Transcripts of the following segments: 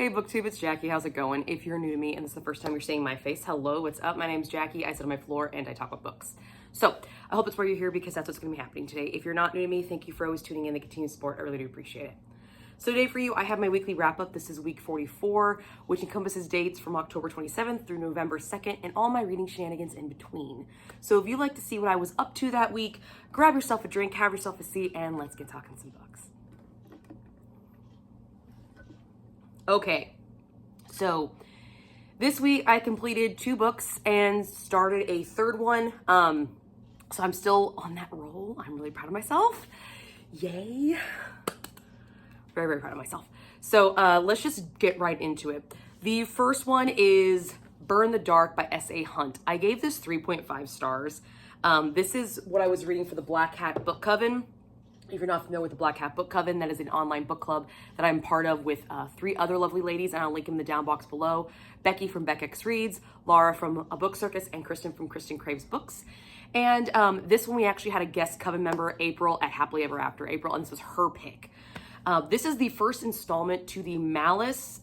Hey BookTube, it's Jackie. How's it going? If you're new to me and this is the first time you're seeing my face, hello, what's up? My name's Jackie. I sit on my floor and I talk about books. So I hope it's why you're here because that's what's going to be happening today. If you're not new to me, thank you for always tuning in and continued support. I really do appreciate it. So today for you, I have my weekly wrap up. This is week 44, which encompasses dates from October 27th through November 2nd and all my reading shenanigans in between. So if you'd like to see what I was up to that week, grab yourself a drink, have yourself a seat, and let's get talking some books. Okay, so this week I completed 2 books and started a third one. So I'm still on that roll. I'm really proud of myself. Yay. Very, very proud of myself. So let's just get right into it. The first one is Burn the Dark by S.A. Hunt. I gave this 3.5 stars. This is what I was reading for the Black Hat Book Coven. If you're not familiar with the Black Hat Book Coven, that is an online book club that I'm part of with 3 other lovely ladies, and I'll link in the down box below. Becky from Beckx Reads, Laura from A Book Circus, and Kristen from Kristen Craves Books. And this one we actually had a guest coven member, April, at Happily Ever After April, and this was her pick. This is the first installment to the Malice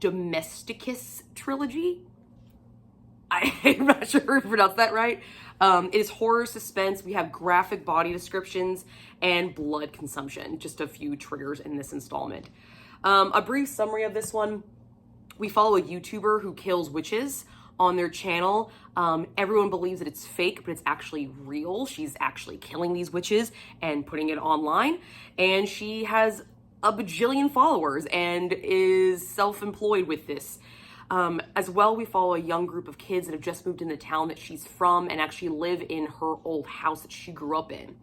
Domesticus trilogy. I'm not sure if I pronounced that right. It is horror suspense. We have graphic body descriptions and blood consumption. Just a few triggers in this installment. A brief summary of this one. We follow a YouTuber who kills witches on their channel. Everyone believes that it's fake, but it's actually real. She's actually killing these witches and putting it online. And she has a bajillion followers and is self-employed with this. As well, we follow a young group of kids that have just moved in the town that she's from and actually live in her old house that she grew up in.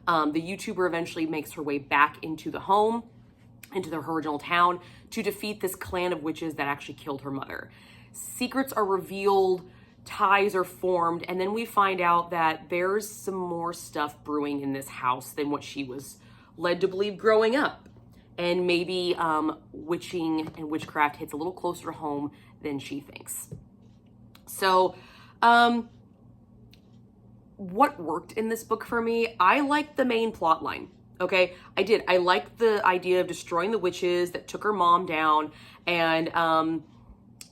The YouTuber eventually makes her way back into the home, into her original town, to defeat this clan of witches that actually killed her mother. Secrets are revealed, ties are formed, and then we find out that there's some more stuff brewing in this house than what she was led to believe growing up. And maybe witching and witchcraft hits a little closer to home than she thinks. So, what worked in this book for me? I liked the main plot line. Okay, I did. I liked the idea of destroying the witches that took her mom down, and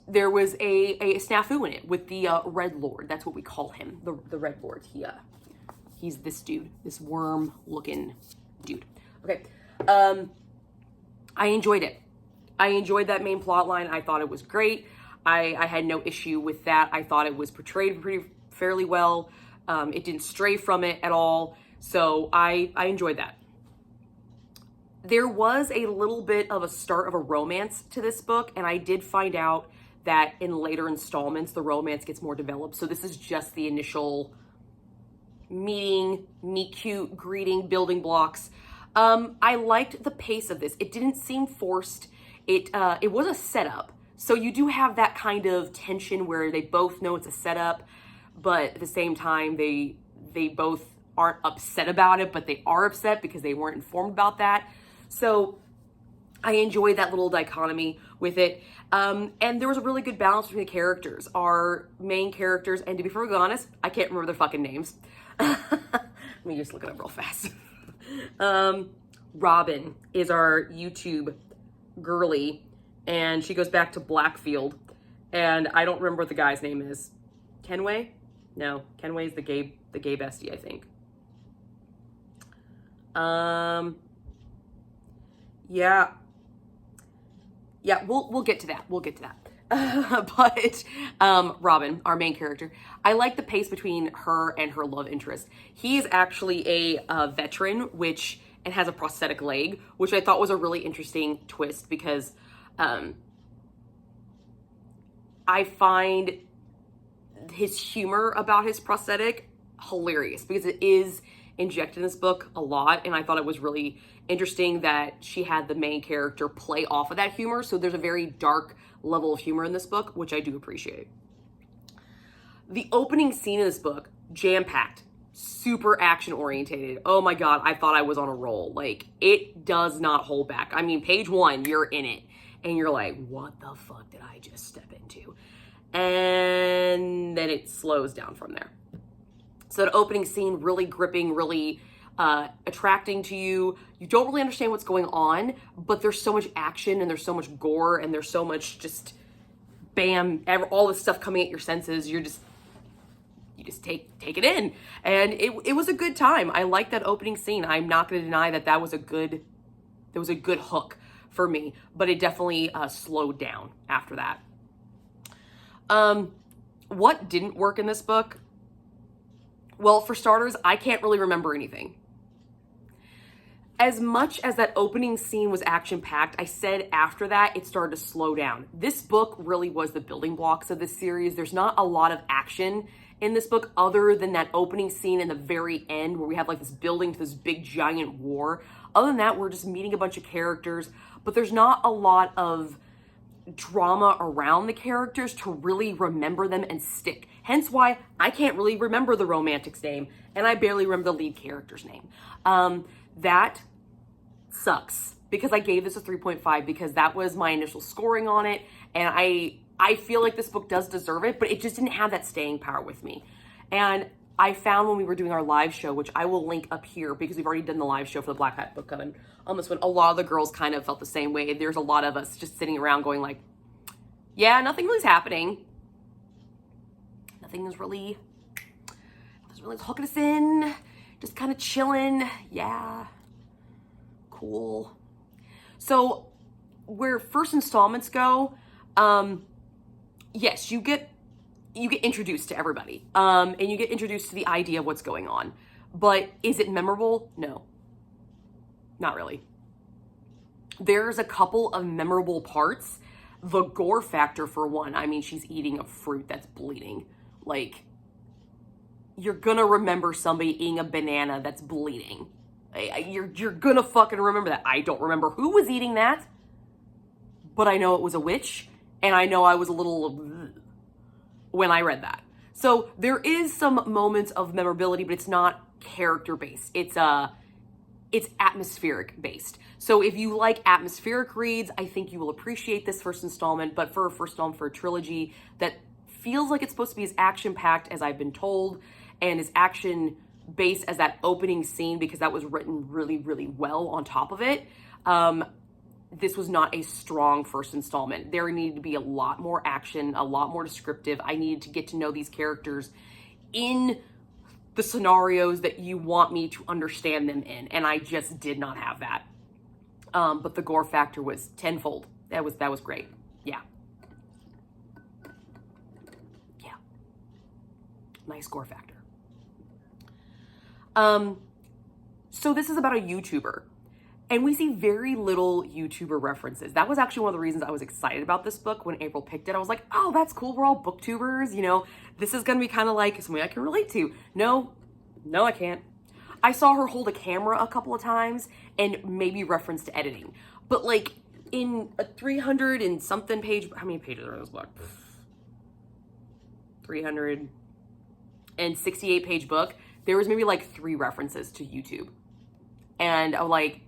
there was a snafu in it with the Red Lord. That's what we call him, the Red Lord. He's this dude, this worm-looking dude. Okay. I enjoyed it. I enjoyed that main plot line. I thought it was great. I had no issue with that. I thought it was portrayed fairly well. It didn't stray from it at all. So I enjoyed that. There was a little bit of a start of a romance to this book, and I did find out that in later installments, the romance gets more developed. So this is just the initial meeting, meet cute, greeting, building blocks. I liked the pace of this. It didn't seem forced. It was a setup. So you do have that kind of tension where they both know it's a setup, but at the same time, they both aren't upset about it, but they are upset because they weren't informed about that. So I enjoyed that little dichotomy with it. And there was a really good balance between the characters. Our main characters, and to be perfectly honest, I can't remember their fucking names. Let me just look it up real fast. Robin is our YouTube girly, and she goes back to Blackfield, and I don't remember what the guy's name is. Kenway? No, Kenway's the gay bestie, I think. Yeah, we'll get to that. We'll get to that. But Robin, our main character, I like the pace between her and her love interest. He is actually a veteran, and has a prosthetic leg, which I thought was a really interesting twist because I find his humor about his prosthetic hilarious because it is injected in this book a lot, and I thought it was really interesting that she had the main character play off of that humor. So there's a very dark level of humor in this book, which I do appreciate. The opening scene of this book, jam-packed, super action orientated. Oh my God, I thought I was on a roll. Like, it does not hold back. I mean, page 1, you're in it, and you're like, what the fuck did I just step into? And then it slows down from there. So the opening scene, really gripping, really attracting to you. You don't really understand what's going on, but there's so much action and there's so much gore and there's so much just bam, all this stuff coming at your senses. You just take it in, and it was a good time. I liked that opening scene. I'm not going to deny that was a good hook for me, but it definitely slowed down after that. What didn't work in this book? Well, for starters, I can't really remember anything. As much as that opening scene was action-packed, I said after that, it started to slow down. This book really was the building blocks of this series. There's not a lot of action in this book other than that opening scene in the very end where we have like this building to this big giant war. Other than that, we're just meeting a bunch of characters, but there's not a lot of drama around the characters to really remember them and stick. Hence why I can't really remember the romantic's name, and I barely remember the lead character's name. That sucks because I gave this a 3.5 because that was my initial scoring on it, and I feel like this book does deserve it, but it just didn't have that staying power with me. And I found when we were doing our live show, which I will link up here because we've already done the live show for the Black Hat Book Club, and on this one, a lot of the girls kind of felt the same way. There's a lot of us just sitting around going like, yeah, nothing really's happening. Nothing's really hooking us in. Just kind of chilling. Yeah. Cool. So where first installments go, yes, you get introduced to everybody, and you get introduced to the idea of what's going on. But is it memorable? No, not really. There's a couple of memorable parts. The gore factor, for one. I mean, she's eating a fruit that's bleeding. Like, you're gonna remember somebody eating a banana that's bleeding. You're gonna fucking remember that. I don't remember who was eating that, but I know it was a witch, and I know I was a little when I read that. So there is some moments of memorability, but it's not character-based. It's atmospheric-based. So if you like atmospheric reads, I think you will appreciate this first installment, but for a first installment for a trilogy that feels like it's supposed to be as action-packed as I've been told, and as action-based as that opening scene, because that was written really, really well on top of it, this was not a strong first installment. There needed to be a lot more action, a lot more descriptive. I needed to get to know these characters in the scenarios that you want me to understand them in, and I just did not have that. But the gore factor was tenfold. That was great. Yeah. Yeah. Nice gore factor. So this is about a YouTuber. And we see very little YouTuber references. That was actually one of the reasons I was excited about this book when April picked it. I was like, oh, that's cool. We're all booktubers. You know, this is going to be kind of like something I can relate to. No, I can't. I saw her hold a camera a couple of times and maybe reference to editing. But like in a 300 and something page, how many pages are in this book? 368 page book. There was maybe like 3 references to YouTube. And I'm like,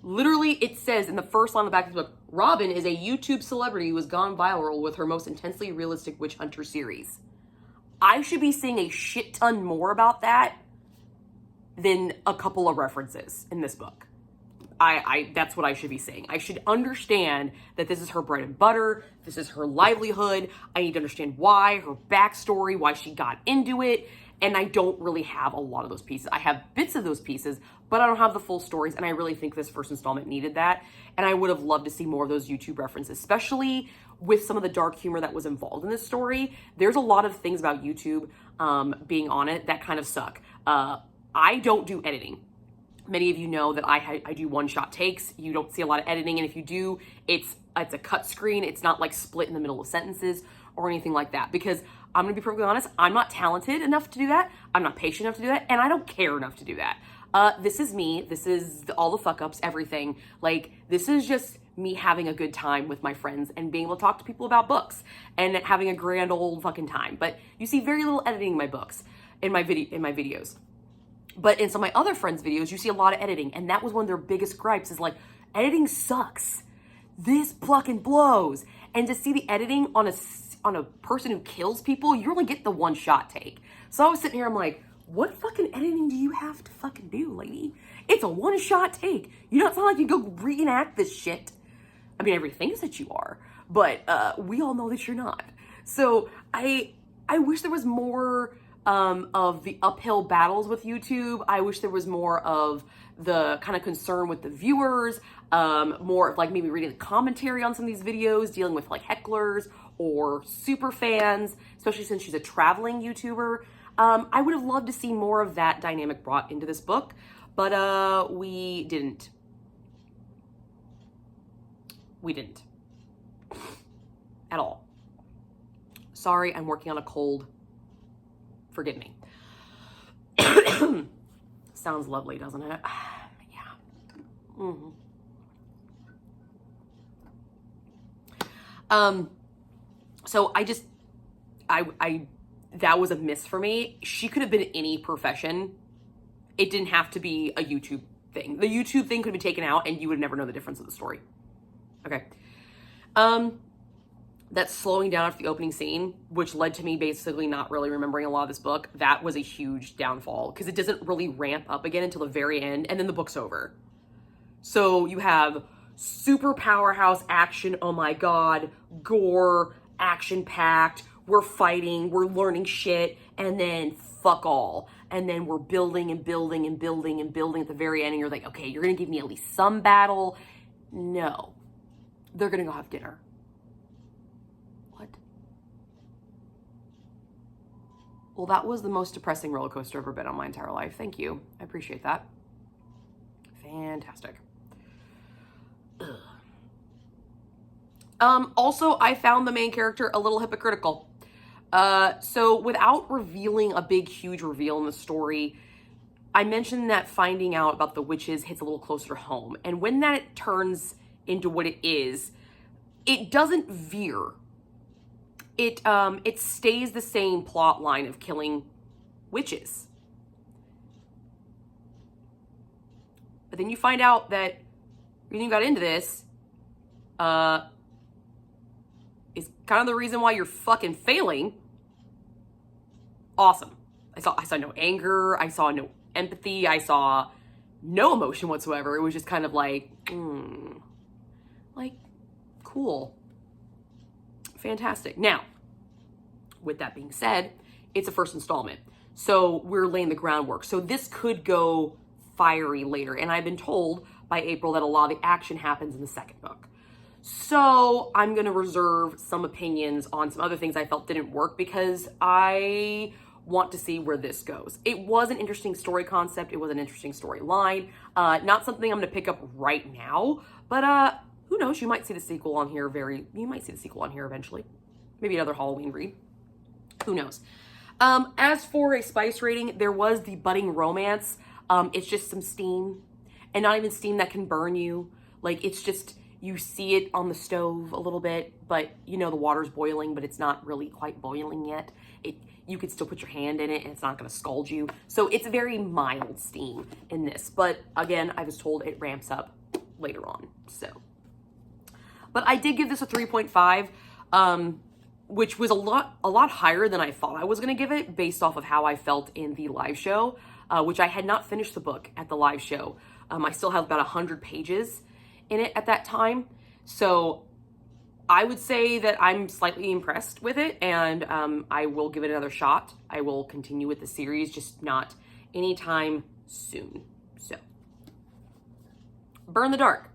literally, it says in the first line on the back of the book, Robin is a YouTube celebrity who has gone viral with her most intensely realistic witch hunter series. I should be seeing a shit ton more about that than a couple of references in this book. That's what I should be saying. I should understand that this is her bread and butter. This is her livelihood. I need to understand why, her backstory, why she got into it. And I don't really have a lot of those pieces. I have bits of those pieces, but I don't have the full stories. And I really think this first installment needed that. And I would have loved to see more of those YouTube references, especially with some of the dark humor that was involved in this story. There's a lot of things about YouTube being on it that kind of suck. I don't do editing. Many of you know that I do one-shot takes. You don't see a lot of editing. And if you do, it's a cut screen. It's not like split in the middle of sentences or anything like that. Because I'm going to be perfectly honest, I'm not talented enough to do that. I'm not patient enough to do that. And I don't care enough to do that. This is me. This is all the fuck ups, everything. Like, this is just me having a good time with my friends and being able to talk to people about books and having a grand old fucking time. But you see very little editing in my books, in my videos. But in some of my other friends' videos, you see a lot of editing. And that was one of their biggest gripes is like, editing sucks. This fucking blows. And to see the editing on a person who kills people, you only get the one-shot take. So I was sitting here, I'm like, what fucking editing do you have to fucking do, lady? It's a one-shot take. You don't sound like you go reenact this shit. I mean, everybody thinks that you are, but we all know that you're not. So I wish there was more of the uphill battles with YouTube. I wish there was more of the kind of concern with the viewers, more of like maybe reading the commentary on some of these videos, dealing with like hecklers or super fans, especially since she's a traveling YouTuber. I would have loved to see more of that dynamic brought into this book, but we didn't. We didn't. At all. Sorry, I'm working on a cold. Forgive me. Sounds lovely, doesn't it? Yeah. Mm-hmm. So I that was a miss for me. She could have been any profession. It didn't have to be a YouTube thing. The YouTube thing could be taken out and you would never know the difference of the story. Okay. That slowing down after the opening scene, which led to me basically not really remembering a lot of this book, that was a huge downfall because it doesn't really ramp up again until the very end and then the book's over. So you have super powerhouse action, oh my god, gore, action-packed, we're fighting, we're learning shit, and then fuck all. And then we're building and building and building and building at the very end and you're like, okay, you're gonna give me at least some battle. No. They're gonna go have dinner. What? Well, that was the most depressing roller coaster I've ever been on my entire life. Thank you. I appreciate that. Fantastic. Also, I found the main character a little hypocritical. So without revealing a big, huge reveal in the story, I mentioned that finding out about the witches hits a little closer to home. And when that turns into what it is, it doesn't veer. It stays the same plot line of killing witches. But then you find out that the reason you got into this is kind of the reason why you're fucking failing. Awesome. I saw no anger. I saw no empathy. I saw no emotion whatsoever. It was just kind of like, like, cool. Fantastic. Now, with that being said, it's a first installment. So we're laying the groundwork. So this could go fiery later. And I've been told by April that a lot of the action happens in the second book. So I'm going to reserve some opinions on some other things I felt didn't work because I want to see where this goes. It was an interesting story concept. It was an interesting storyline. Not something I'm going to pick up right now, but who knows? You might see the sequel on here eventually. Maybe another Halloween read. Who knows? As for a spice rating, there was the budding romance. It's just some steam, and not even steam that can burn you. Like, it's just, you see it on the stove a little bit, but you know the water's boiling, but it's not really quite boiling yet. You could still put your hand in it and it's not going to scald you. So it's very mild steam in this. But again, I was told it ramps up later on. So, but I did give this a 3.5, which was a lot higher than I thought I was going to give it based off of how I felt in the live show, which I had not finished the book at the live show. I still have about 100 pages in it at that time. So I would say that I'm slightly impressed with it, and I will give it another shot. I will continue with the series, just not anytime soon. So, Burn the Dark.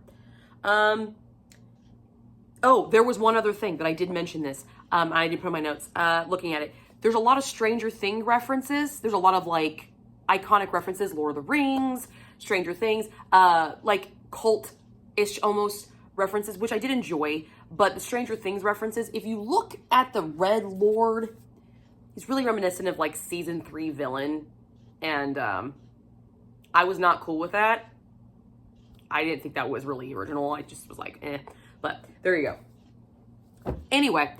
Oh, there was one other thing that I did mention this. I did put in my notes, looking at it. There's a lot of Stranger Things references. There's a lot of like iconic references, Lord of the Rings, Stranger Things, like cult-ish almost references, which I did enjoy. But the Stranger Things references, if you look at the Red Lord, he's really reminiscent of like season 3 villain. And I was not cool with that. I didn't think that was really original. I just was like, eh. But there you go. Anyway,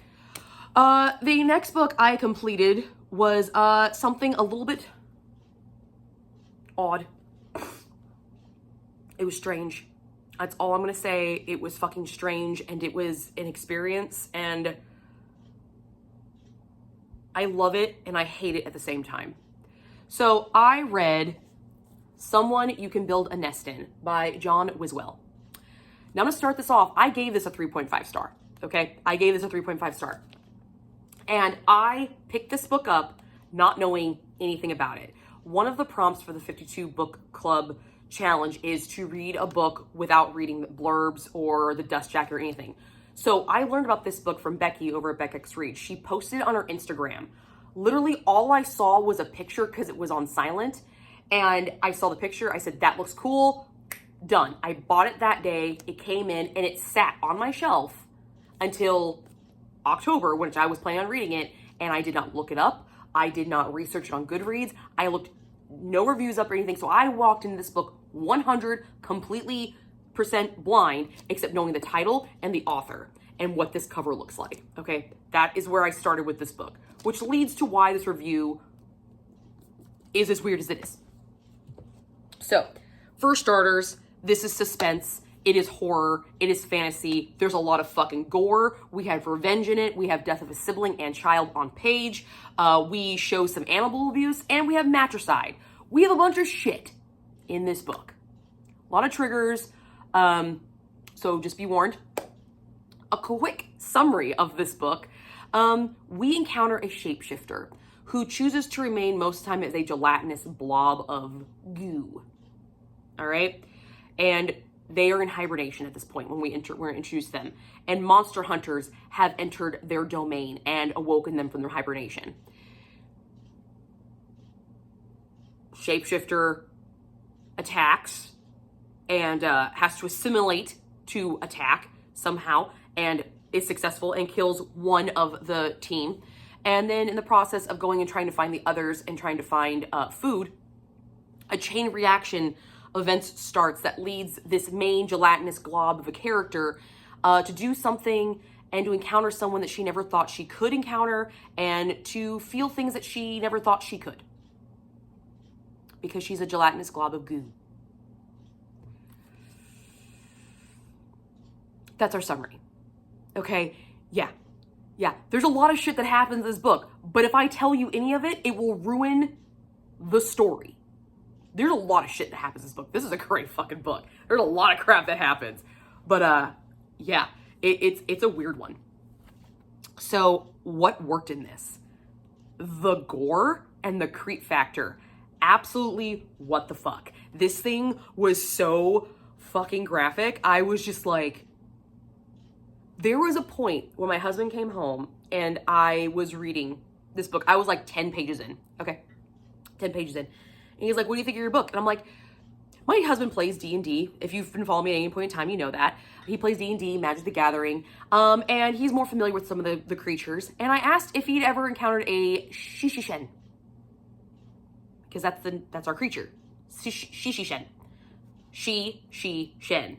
the next book I completed was something a little bit odd. It was strange. That's all I'm going to say. It was fucking strange, and it was an experience, and I love it and I hate it at the same time. So I read Someone You Can Build a Nest In by John Wiswell. Now I'm gonna start this off. I gave this a 3.5 star, okay? I gave this a 3.5 star. And I picked this book up not knowing anything about it. One of the prompts for the 52 book club challenge is to read a book without reading the blurbs or the dust jacket or anything. So I learned about this book from Becky over at FirstLadyReads. She posted it on her Instagram. Literally all I saw was a picture because it was on silent. And I saw the picture. I said, that looks cool. Done. I bought it that day. It came in and it sat on my shelf until October, which I was planning on reading it. And I did not look it up. I did not research it on Goodreads. I looked no reviews up or anything. So I walked into this book 100 completely % blind, except knowing the title and the author and what this cover looks like. Okay. That is where I started with this book, which leads to why this review is as weird as it is. So, for starters, this is suspense. It is horror. It is fantasy. There's a lot of fucking gore. We have revenge in it. We have death of a sibling and child on page. We show some animal abuse, and we have matricide. We have a bunch of shit in this book. A lot of triggers. So just be warned. A quick summary of this book. We encounter a shapeshifter who chooses to remain most of the time as a gelatinous blob of goo. All right? And they are in hibernation at this point when we're introduced them. And monster hunters have entered their domain and awoken them from their hibernation. Shapeshifter attacks and has to assimilate to attack somehow and is successful and kills one of the team. And then in the process of going and trying to find the others and trying to find food, a chain reaction events starts that leads this main gelatinous glob of a character to do something and to encounter someone that she never thought she could encounter and to feel things that she never thought she could. Because she's a gelatinous glob of goo. That's our summary. Okay, yeah. There's a lot of shit that happens in this book, but if I tell you any of it, it will ruin the story. There's a lot of shit that happens in this book. This is a great fucking book. There's a lot of crap that happens. But yeah, it's a weird one. So what worked in this? The gore and the creep factor. Absolutely what the fuck. This thing was so fucking graphic. I was just like, there was a point when my husband came home and I was reading this book. I was like 10 pages in. Okay. 10 pages in. And he's like, what do you think of your book? And I'm like, my husband plays D&D. If you've been following me at any point in time, you know that. He plays D&D, Magic the Gathering. And he's more familiar with some of the creatures. And I asked if he'd ever encountered a Shishishen. Because that's our creature. Shishishen. Shen.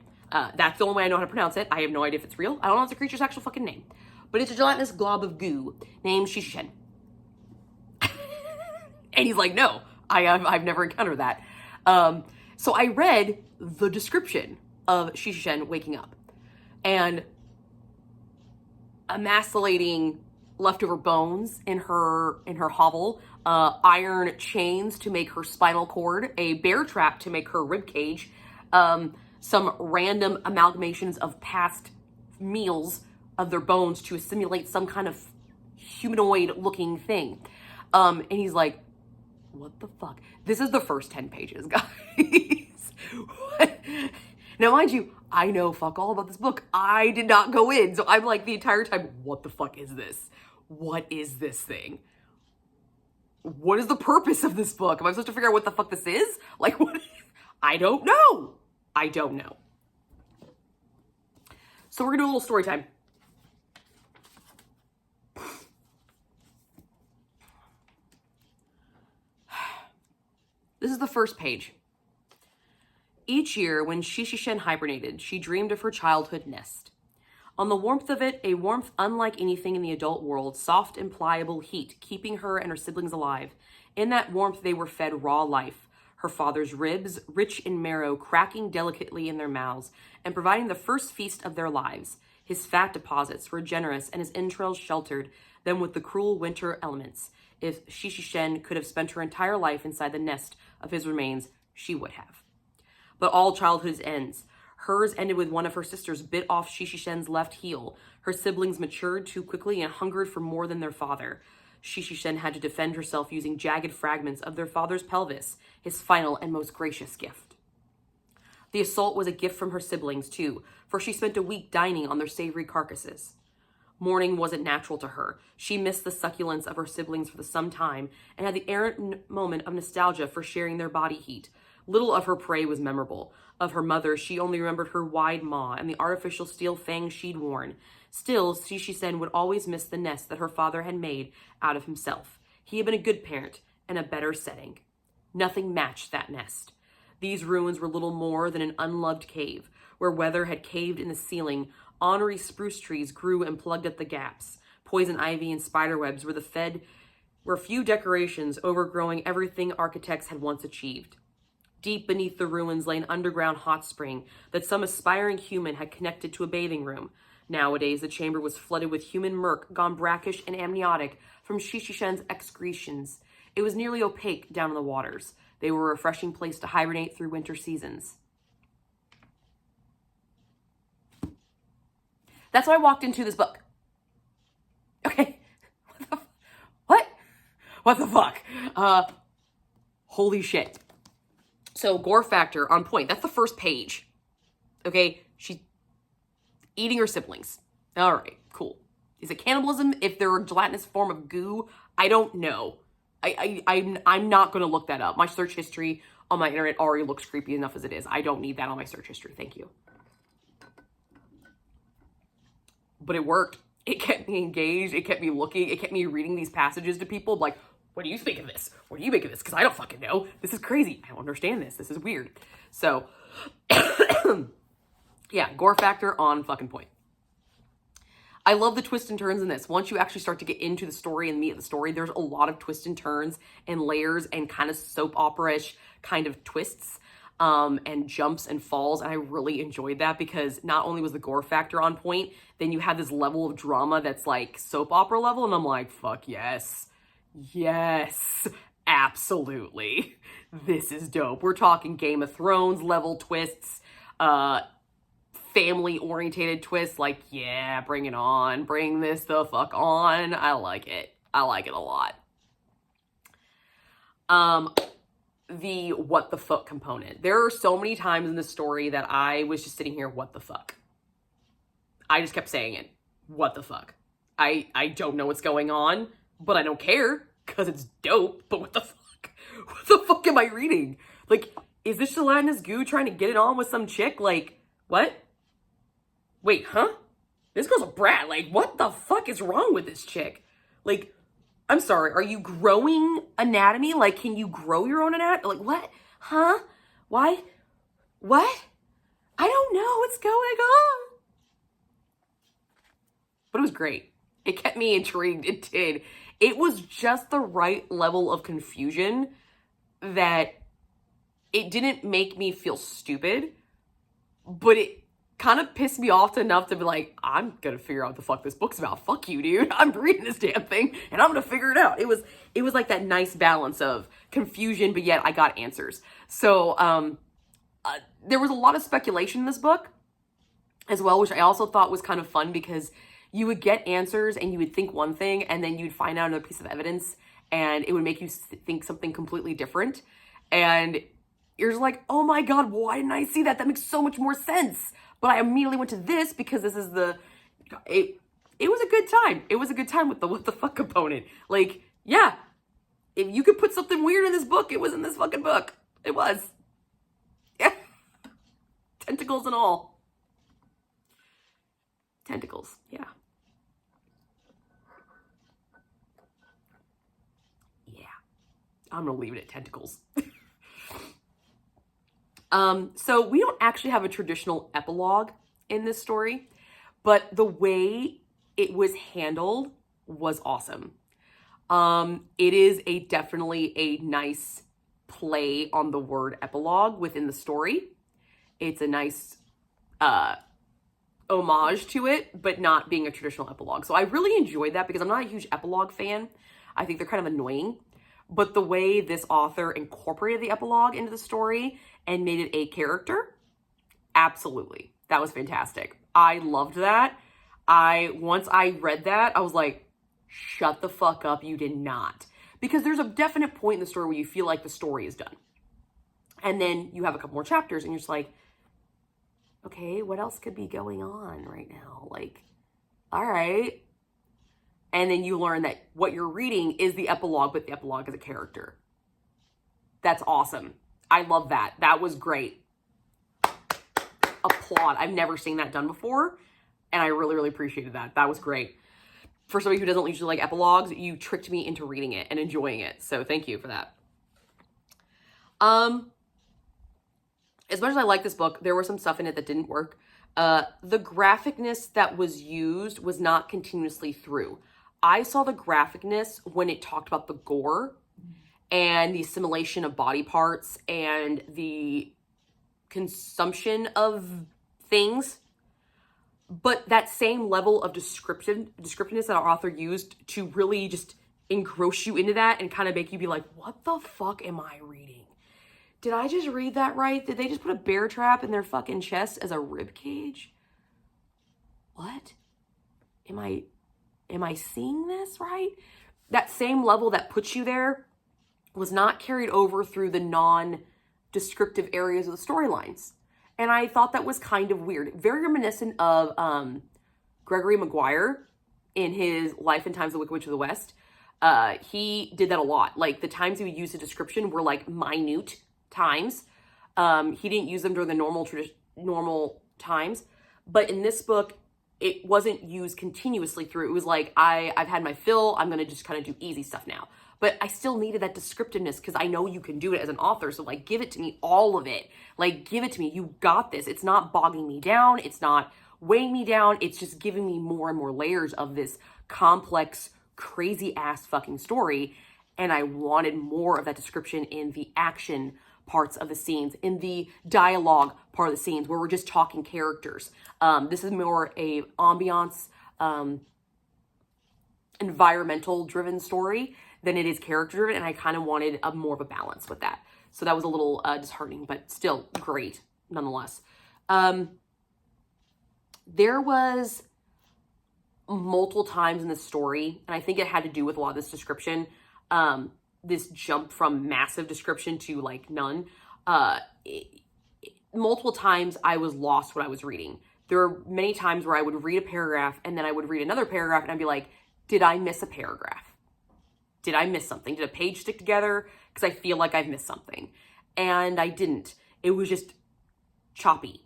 That's the only way I know how to pronounce it. I have no idea if it's real. I don't know if it's a creature's actual fucking name. But it's a gelatinous glob of goo named Shishishen. And he's like, no, I've never encountered that. So I read the description of Shishishen waking up. And emasculating leftover bones in her hovel, iron chains to make her spinal cord, a bear trap to make her rib cage, some random amalgamations of past meals of their bones to simulate some kind of humanoid looking thing. And he's like, what the fuck? This is the first 10 pages, guys. What? Now, mind you, I know fuck all about this book. I did not go in. So I'm like the entire time, what the fuck is this? What is this thing? What is the purpose of this book? Am I supposed to figure out what the fuck this is? Like, what? I don't know. So we're gonna do a little story time. This is the first page. Each year, when Shishishen hibernated, she dreamed of her childhood nest. On the warmth of it, a warmth unlike anything in the adult world, soft and pliable heat, keeping her and her siblings alive. In that warmth, they were fed raw life, her father's ribs, rich in marrow, cracking delicately in their mouths, and providing the first feast of their lives. His fat deposits were generous and his entrails sheltered them with the cruel winter elements. If Shishishen could have spent her entire life inside the nest of his remains, she would have. But all childhood ends. Hers ended with one of her sisters bit off Shishishen's left heel. Her siblings matured too quickly and hungered for more than their father. Shishishen had to defend herself using jagged fragments of their father's pelvis, his final and most gracious gift. The assault was a gift from her siblings, too, for she spent a week dining on their savory carcasses. Mourning wasn't natural to her. She missed the succulence of her siblings for some time and had the errant moment of nostalgia for sharing their body heat. Little of her prey was memorable. Of her mother, she only remembered her wide maw and the artificial steel fangs she'd worn. Still, Shishishen would always miss the nest that her father had made out of himself. He had been a good parent and a better setting. Nothing matched that nest. These ruins were little more than an unloved cave, where weather had caved in the ceiling. Ornery spruce trees grew and plugged up the gaps. Poison ivy and spiderwebs were few decorations overgrowing everything architects had once achieved. Deep beneath the ruins lay an underground hot spring that some aspiring human had connected to a bathing room. Nowadays, the chamber was flooded with human murk, gone brackish and amniotic from Shishishen's excretions. It was nearly opaque down in the waters. They were a refreshing place to hibernate through winter seasons. That's why I walked into this book. Okay. What? What the fuck? Holy shit. So gore factor on point. That's the first page. Okay. She's eating her siblings. All right. Cool. Is it cannibalism if they're a gelatinous form of goo? I don't know. I'm not going to look that up. My search history on my internet already looks creepy enough as it is. I don't need that on my search history. Thank you. But it worked. It kept me engaged. It kept me looking. It kept me reading these passages to people. Like, what do you think of this? What do you make of this? Because I don't fucking know. This is crazy. I don't understand this. This is weird. So, yeah, gore factor on fucking point. I love the twists and turns in this. Once you actually start to get into the story and meet the story, there's a lot of twists and turns and layers and kind of soap opera-ish kind of twists. And jumps and falls. And I really enjoyed that because not only was the gore factor on point, then you have this level of drama that's like soap opera level. And I'm like, fuck yes. Yes, absolutely. This is dope. We're talking Game of Thrones level twists, family orientated twists. Like, yeah, bring it on. Bring this the fuck on. I like it. I like it a lot. The what the fuck component. There are so many times in the story that I was just sitting here, what the fuck? I just kept saying it. What the fuck? I don't know what's going on, but I don't care because it's dope. But what the fuck? What the fuck am I reading? Like, is this gelatinous goo trying to get it on with some chick? Like, what? Wait, huh? This girl's a brat. Like, what the fuck is wrong with this chick? Like, I'm sorry, are you growing anatomy? Like, can you grow your own anatomy? Like, what? Huh? Why? What? I don't know what's going on. But it was great. It kept me intrigued. It did. It was just the right level of confusion that it didn't make me feel stupid, but it kind of pissed me off enough to be like, I'm gonna figure out what the fuck this book's about. Fuck you, dude. I'm reading this damn thing and I'm gonna figure it out. It was like that nice balance of confusion, but yet I got answers. So there was a lot of speculation in this book as well, which I also thought was kind of fun because you would get answers and you would think one thing and then you'd find out another piece of evidence and it would make you think something completely different. And you're just like, oh my God, why didn't I see that? That makes so much more sense. But I immediately went to this because this is it was a good time. It was a good time with the what the fuck component. Like, yeah, if you could put something weird in this book, it was in this fucking book. It was. Yeah. Tentacles and all. Tentacles, yeah. Yeah. I'm gonna leave it at tentacles. So we don't actually have a traditional epilogue in this story, but the way it was handled was awesome. It is definitely a nice play on the word epilogue within the story. It's a nice homage to it, but not being a traditional epilogue. So I really enjoyed that because I'm not a huge epilogue fan. I think they're kind of annoying. But the way this author incorporated the epilogue into the story and made it a character, absolutely. That was fantastic. I loved that. Once I read that, I was like, shut the fuck up, you did not. Because there's a definite point in the story where you feel like the story is done. And then you have a couple more chapters and you're just like, okay, what else could be going on right now? Like, all right. And then you learn that what you're reading is the epilogue, but the epilogue is a character. That's awesome. I love that. That was great. Applaud. I've never seen that done before. And I really, really appreciated that. That was great. For somebody who doesn't usually like epilogues, you tricked me into reading it and enjoying it. So thank you for that. As much as I like this book, there was some stuff in it that didn't work. The graphicness that was used was not continuously through. I saw the graphicness when it talked about the gore and the assimilation of body parts and the consumption of things. But that same level of descriptiveness that our author used to really just engross you into that and kind of make you be like, what the fuck am I reading? Did I just read that right? Did they just put a bear trap in their fucking chest as a rib cage? What? Am I seeing this right? That same level that puts you there was not carried over through the non-descriptive areas of the storylines. And I thought that was kind of weird. Very reminiscent of Gregory Maguire in his Life and Times of the Wicked Witch of the West. He did that a lot. Like, the times he would use a description were like minute times. He didn't use them during the normal times. But in this book, it wasn't used continuously through. It was like, I've had my fill. I'm going to just kind of do easy stuff now. But I still needed that descriptiveness because I know you can do it as an author. So, like, give it to me, all of it. Like, give it to me. You got this. It's not bogging me down. It's not weighing me down. It's just giving me more and more layers of this complex, crazy ass fucking story. And I wanted more of that description in the action parts of the scenes, in the dialogue part of the scenes where we're just talking characters. This is more a ambiance, environmental driven story than it is character driven. And I kind of wanted more of a balance with that. So that was a little disheartening, but still great nonetheless. There was multiple times in the story, and I think it had to do with a lot of this description, this jump from massive description to like none. Multiple times I was lost what I was reading. There were many times where I would read a paragraph and then I would read another paragraph and I'd be like, did I miss a paragraph? Did I miss something? Did a page stick together? Because I feel like I've missed something. And I didn't. It was just choppy.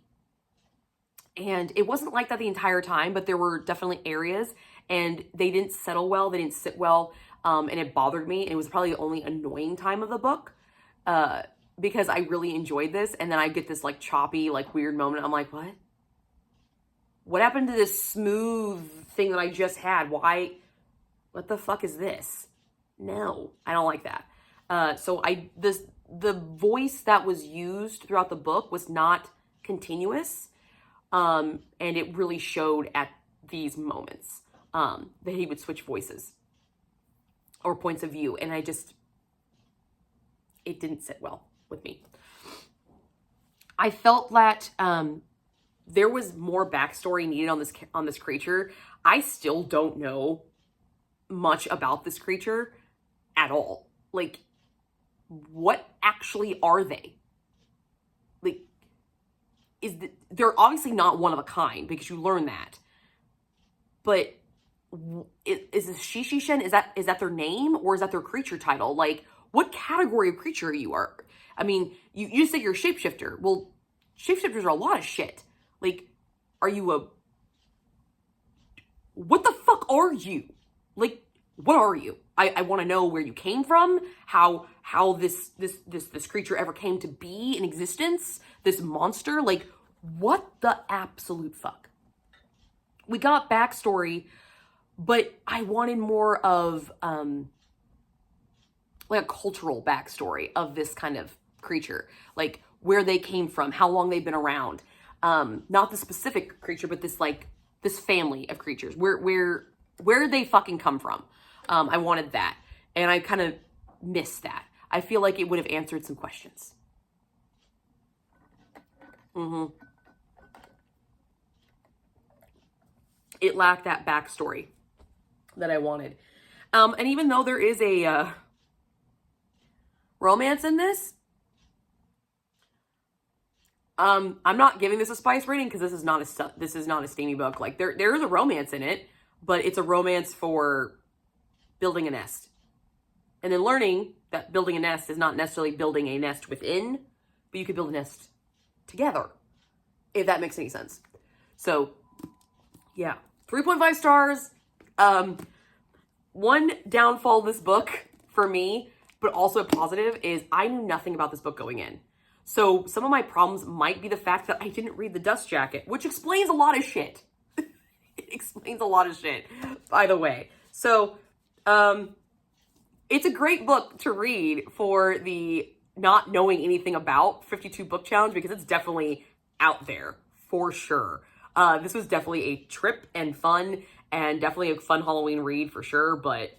And it wasn't like that the entire time, but there were definitely areas and they didn't settle well. They didn't sit well. And it bothered me. And it was probably the only annoying time of the book because I really enjoyed this. And then I get this like choppy, like weird moment. I'm like, what? What happened to this smooth thing that I just had? Why? What the fuck is this? No, I don't like that. So the voice that was used throughout the book was not continuous. And it really showed at these moments that he would switch voices or points of view. And it didn't sit well with me. I felt that there was more backstory needed on this creature. I still don't know much about this creature at all. Like, what actually are they? Like, they're obviously not one of a kind because you learn that. But is this Shishishen? Is that their name or is that their creature title? Like, what category of creature you are? I mean, you just say you're a shapeshifter. Well, shapeshifters are a lot of shit. Like, are you what the fuck are you? Like, what are you? I want to know where you came from, how this creature ever came to be in existence, this monster. Like, what the absolute fuck? We got backstory, but I wanted more of like a cultural backstory of this kind of creature, like where they came from, how long they've been around. Not the specific creature, but this family of creatures. Where did they fucking come from? I wanted that. And I kind of miss that. I feel like it would have answered some questions. It lacked that backstory that I wanted. And even though there is a romance in this, I'm not giving this a spice rating because this is not a steamy book. Like there is a romance in it, but it's a romance for building a nest. And then learning that building a nest is not necessarily building a nest within, but you could build a nest together, if that makes any sense. So, yeah, 3.5 stars. One downfall of this book for me, but also a positive, is I knew nothing about this book going in. So some of my problems might be the fact that I didn't read the dust jacket, which explains a lot of shit. It explains a lot of shit, by the way. So, it's a great book to read for the not knowing anything about 52 book challenge, because it's definitely out there for sure. This was definitely a trip and fun, and definitely a fun Halloween read for sure. But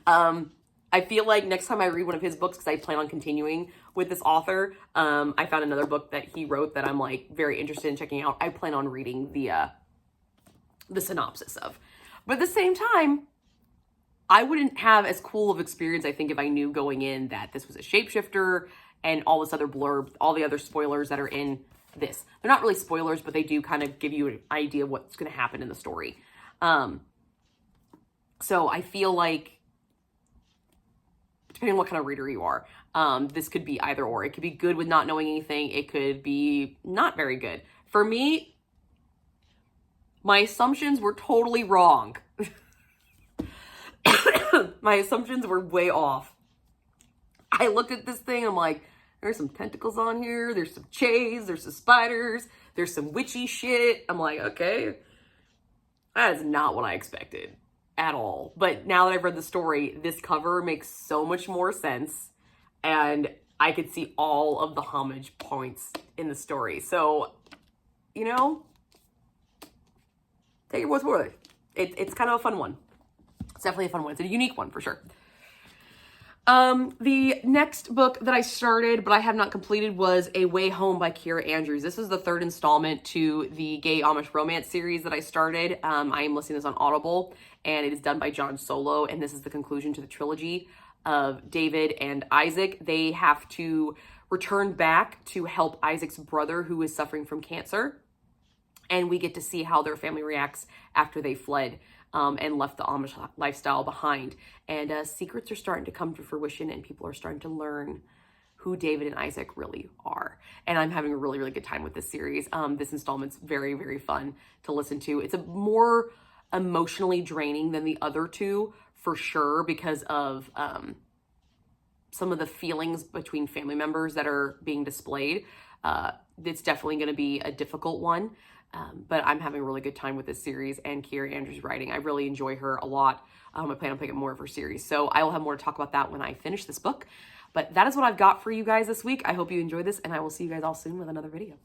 I feel like next time I read one of his books, because I plan on continuing with this author, I found another book that he wrote that I'm like very interested in checking out. I plan on reading the synopsis of. But at the same time, I wouldn't have as cool of experience, I think, if I knew going in that this was a shapeshifter and all this other blurb, all the other spoilers that are in this. They're not really spoilers, but they do kind of give you an idea of what's going to happen in the story. So I feel like, depending on what kind of reader you are, this could be either or. It could be good with not knowing anything. It could be not very good. For me, my assumptions were totally wrong. My assumptions were way off. I looked at this thing, I'm like, there's some tentacles on here, there's some chains, there's some spiders, there's some witchy shit. I'm like, okay, that is not what I expected at all. But now that I've read the story, this cover makes so much more sense, and I could see all of the homage points in the story. So, you know, take it what's worth it. It's kind of a fun one. It's definitely a fun one. It's a unique one for sure. The next book that I started, but I have not completed, was A Way Home by Kira Andrews. This is the third installment to the Gay Amish Romance series that I started. I am listening to this on Audible, and it is done by John Solo, and this is the conclusion to the trilogy of David and Isaac. They have to return back to help Isaac's brother, who is suffering from cancer, and we get to see how their family reacts after they fled and left the Amish lifestyle behind. And secrets are starting to come to fruition, and people are starting to learn who David and Isaac really are. And I'm having a really, really good time with this series. This installment's very, very fun to listen to. It's a more emotionally draining than the other two, for sure, because of some of the feelings between family members that are being displayed. It's definitely going to be a difficult one. But I'm having a really good time with this series and Kira Andrews' writing. I really enjoy her a lot. I plan on picking up more of her series. So I will have more to talk about that when I finish this book. But that is what I've got for you guys this week. I hope you enjoyed this, and I will see you guys all soon with another video.